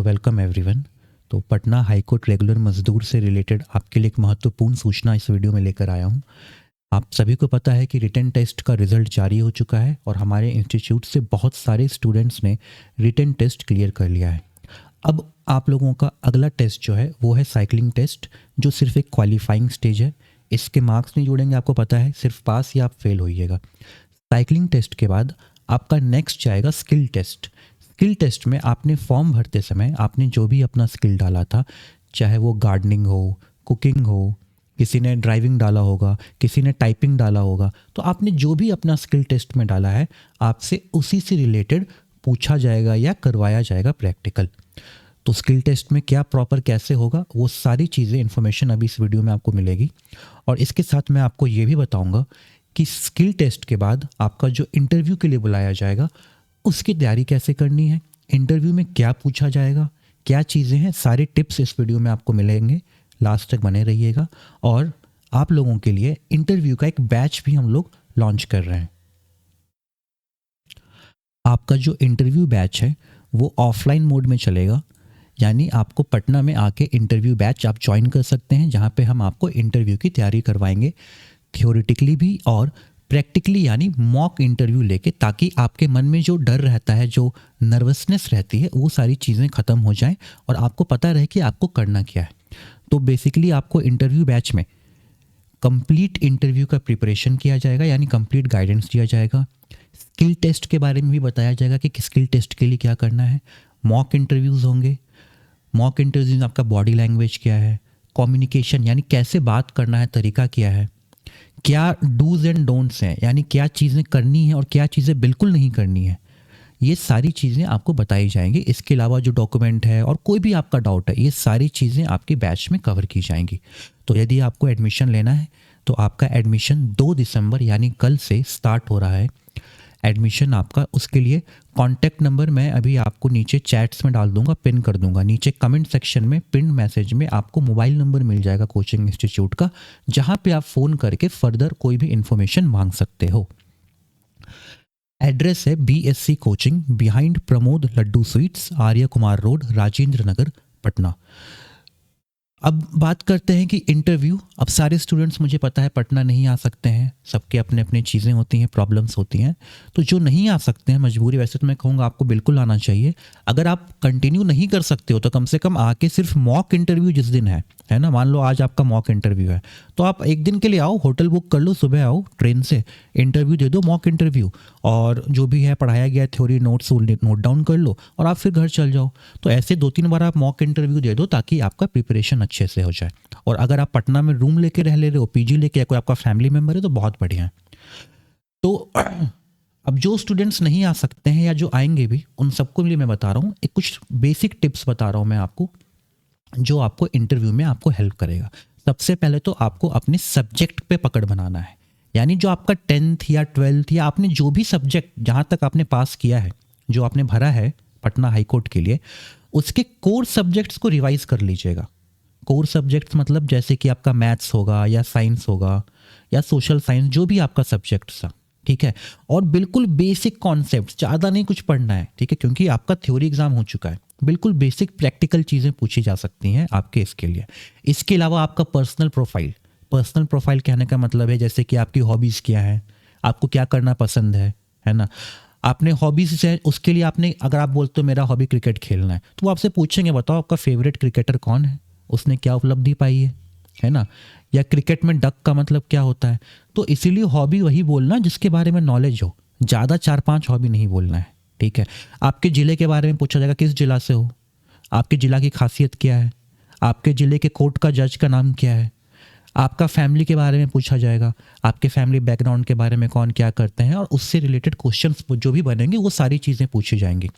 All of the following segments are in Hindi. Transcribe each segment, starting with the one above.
Welcome everyone. तो पटना हाईकोर्ट रेगुलर मजदूर से रिलेटेड आपके लिए एक महत्वपूर्ण सूचना इस वीडियो में लेकर आया हूं। आप सभी को पता है कि रिटन टेस्ट का रिजल्ट जारी हो चुका है और हमारे इंस्टीट्यूट से बहुत सारे स्टूडेंट्स ने रिटन टेस्ट क्लियर कर लिया है। अब आप लोगों का अगला टेस्ट जो है वो है साइकिलिंग टेस्ट, जो सिर्फ एक क्वालिफाइंग स्टेज है। इसके मार्क्स नहीं जोड़ेंगे, आपको पता है, सिर्फ पास या आप फेल होइएगा। साइकिलिंग टेस्ट के बाद आपका नेक्स्ट जाएगा स्किल टेस्ट। स्किल टेस्ट में आपने फॉर्म भरते समय आपने जो भी अपना स्किल डाला था, चाहे वो गार्डनिंग हो, कुकिंग हो, किसी ने ड्राइविंग डाला होगा, किसी ने टाइपिंग डाला होगा, तो आपने जो भी अपना स्किल टेस्ट में डाला है आपसे उसी से रिलेटेड पूछा जाएगा या करवाया जाएगा प्रैक्टिकल। तो स्किल टेस्ट में क्या प्रॉपर कैसे होगा वो सारी चीज़ें इन्फॉर्मेशन अभी इस वीडियो में आपको मिलेगी। और इसके साथ मैं आपको ये भी बताऊंगा कि स्किल टेस्ट के बाद आपका जो इंटरव्यू के लिए बुलाया जाएगा उसकी तैयारी कैसे करनी है, इंटरव्यू में क्या पूछा जाएगा, क्या चीज़ें हैं, सारे टिप्स इस वीडियो में आपको मिलेंगे। लास्ट तक बने रहिएगा। और आप लोगों के लिए इंटरव्यू का एक बैच भी हम लोग लॉन्च कर रहे हैं। आपका जो इंटरव्यू बैच है वो ऑफलाइन मोड में चलेगा, यानी आपको पटना में आके इंटरव्यू बैच आप ज्वाइन कर सकते हैं, जहाँ पे हम आपको इंटरव्यू की तैयारी करवाएंगे, थियोरेटिकली भी और प्रैक्टिकली, यानी मॉक इंटरव्यू लेके, ताकि आपके मन में जो डर रहता है, जो नर्वसनेस रहती है, वो सारी चीज़ें ख़त्म हो जाएं और आपको पता रहे कि आपको करना क्या है। तो बेसिकली आपको इंटरव्यू बैच में कंप्लीट इंटरव्यू का प्रिपरेशन किया जाएगा, यानी कंप्लीट गाइडेंस दिया जाएगा। स्किल टेस्ट के बारे में भी बताया जाएगा कि स्किल टेस्ट के लिए क्या करना है। मॉक इंटरव्यूज़ होंगे। मॉक इंटरव्यूज़ में आपका बॉडी लैंग्वेज क्या है, कम्युनिकेशन यानी कैसे बात करना है, तरीका क्या है, क्या डूज एंड डोंट्स हैं, यानी क्या चीज़ें करनी है और क्या चीज़ें बिल्कुल नहीं करनी है, ये सारी चीज़ें आपको बताई जाएंगी। इसके अलावा जो डॉक्यूमेंट है और कोई भी आपका डाउट है, ये सारी चीज़ें आपके बैच में कवर की जाएंगी। तो यदि आपको एडमिशन लेना है तो आपका एडमिशन 2 दिसंबर यानी कल से स्टार्ट हो रहा है। एडमिशन आपका, उसके लिए कॉन्टैक्ट नंबर मैं अभी आपको नीचे चैट्स में डाल दूंगा, पिन कर दूंगा। नीचे कमेंट सेक्शन में पिन मैसेज में आपको मोबाइल नंबर मिल जाएगा कोचिंग इंस्टीट्यूट का, जहां पे आप फ़ोन करके फर्दर कोई भी इंफॉर्मेशन मांग सकते हो। एड्रेस है BSc coaching, behind Pramod Laddu sweets, Arya Kumar road, Rajendra Nagar, Patna. अब बात करते हैं कि इंटरव्यू। अब सारे स्टूडेंट्स, मुझे पता है, पटना नहीं आ सकते हैं, सबके अपने अपने चीज़ें होती हैं, प्रॉब्लम्स होती हैं। तो जो नहीं आ सकते हैं मजबूरी, वैसे तो मैं कहूँगा आपको बिल्कुल आना चाहिए। अगर आप कंटिन्यू नहीं कर सकते हो तो कम से कम आके सिर्फ मॉक इंटरव्यू जिस दिन है ना, मान लो आज आपका मॉक इंटरव्यू है तो आप एक दिन के लिए आओ, होटल बुक कर लो, सुबह आओ ट्रेन से, इंटरव्यू दे दो, मॉक इंटरव्यू, और जो भी है पढ़ाया गया थ्योरी नोट्स नोट डाउन कर लो और आप फिर घर चल जाओ। तो ऐसे 2-3 बार आप मॉक इंटरव्यू दे दो ताकि आपका प्रिपरेशन अच्छे से हो जाए। और अगर आप पटना में रूम लेके रह ले रहे हो, पीजी लेके, या कोई आपका फैमिली मेम्बर है तो बहुत बढ़िया है। तो अब जो स्टूडेंट्स नहीं आ सकते हैं या जो आएंगे भी, उन सबको लिए मैं बता रहा हूँ, एक कुछ बेसिक टिप्स बता रहा हूँ मैं आपको, जो आपको इंटरव्यू में आपको हेल्प करेगा। सबसे पहले तो आपको अपने सब्जेक्ट पे पकड़ बनाना है, यानी जो आपका 10th या 12th या आपने जो भी सब्जेक्ट जहाँ तक आपने पास किया है, जो आपने भरा है पटना हाईकोर्ट के लिए, उसके कोर सब्जेक्ट्स को रिवाइज कर लीजिएगा। कोर सब्जेक्ट्स मतलब जैसे कि आपका मैथ्स होगा या साइंस होगा या सोशल साइंस, जो भी आपका सब्जेक्ट था, ठीक है। और बिल्कुल बेसिक कॉन्सेप्ट, ज़्यादा नहीं कुछ पढ़ना है, ठीक है, क्योंकि आपका थ्योरी एग्जाम हो चुका है। बिल्कुल बेसिक प्रैक्टिकल चीज़ें पूछी जा सकती हैं आपके इसके लिए। इसके अलावा आपका पर्सनल प्रोफाइल कहने का मतलब है जैसे कि आपकी हॉबीज़ क्या है, आपको क्या करना पसंद है ना। आपने हॉबीज़ से, उसके लिए आपने, अगर आप बोलते हो मेरा हॉबी क्रिकेट खेलना है, तो वो आपसे पूछेंगे बताओ आपका फेवरेट क्रिकेटर कौन है, उसने क्या उपलब्धि पाई है ना, या क्रिकेट में डक का मतलब क्या होता है। तो इसीलिए हॉबी वही बोलना जिसके बारे में नॉलेज हो, ज़्यादा 4-5 हॉबी नहीं बोलना है, ठीक है। आपके ज़िले के बारे में पूछा जाएगा, किस ज़िला से हो, आपके ज़िला की खासियत क्या है, आपके ज़िले के कोर्ट का जज का नाम क्या है, आपका फैमिली के बारे में पूछा जाएगा, आपके फैमिली बैकग्राउंड के बारे में कौन क्या करते हैं, और उससे रिलेटेड क्वेश्चंस जो भी बनेंगे वो सारी चीज़ें पूछी जाएंगी।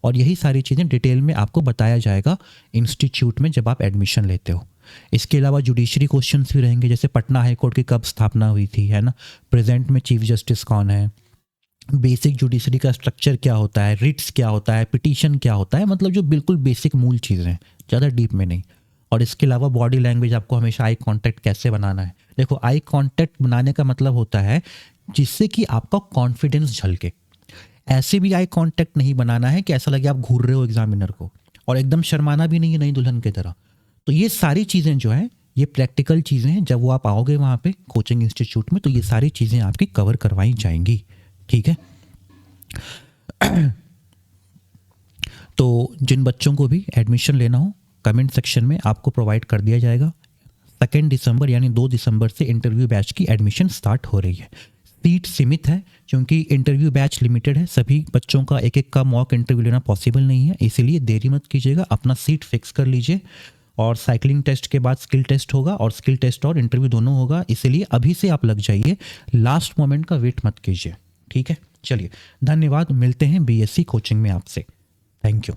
और यही सारी चीज़ें डिटेल में आपको बताया जाएगा इंस्टीट्यूट में जब आप एडमिशन लेते हो। इसके अलावा जुडिशरी क्वेश्चंस भी रहेंगे, जैसे पटना हाईकोर्ट की कब स्थापना हुई थी, है ना, प्रेजेंट में चीफ जस्टिस कौन है, बेसिक जुडिशरी का स्ट्रक्चर क्या होता है, रिट्स क्या होता है, पिटीशन क्या होता है, मतलब जो बिल्कुल बेसिक मूल चीज़ें हैं, ज़्यादा डीप में नहीं। और इसके अलावा बॉडी लैंग्वेज, आपको हमेशा आई कांटेक्ट कैसे बनाना है। देखो, आई कांटेक्ट बनाने का मतलब होता है जिससे कि आपका कॉन्फिडेंस झलके। ऐसे भी आई कांटेक्ट नहीं बनाना है कि ऐसा लगे आप घूर रहे हो एग्जामिनर को, और एकदम शर्माना भी नहीं है नई दुल्हन की तरह। तो ये सारी चीज़ें जो हैं ये प्रैक्टिकल चीज़ें हैं, जब वो आप आओगे वहाँ पे कोचिंग इंस्टीट्यूट में तो ये सारी चीज़ें आपकी कवर करवाई जाएंगी, ठीक है। तो जिन बच्चों को भी एडमिशन लेना हो कमेंट सेक्शन में आपको प्रोवाइड कर दिया जाएगा। 2 दिसंबर यानी 2 दिसंबर से इंटरव्यू बैच की एडमिशन स्टार्ट हो रही है। सीट सीमित है क्योंकि इंटरव्यू बैच लिमिटेड है, सभी बच्चों का एक एक का मॉक इंटरव्यू लेना पॉसिबल नहीं है, इसीलिए देरी मत कीजिएगा, अपना सीट फिक्स कर लीजिए। और साइकिलिंग टेस्ट के बाद स्किल टेस्ट होगा और स्किल टेस्ट और इंटरव्यू दोनों होगा, इसीलिए अभी से आप लग जाइए, लास्ट मोमेंट का वेट मत कीजिए, ठीक है। चलिए धन्यवाद, मिलते हैं बीएससी कोचिंग में आपसे। Thank you.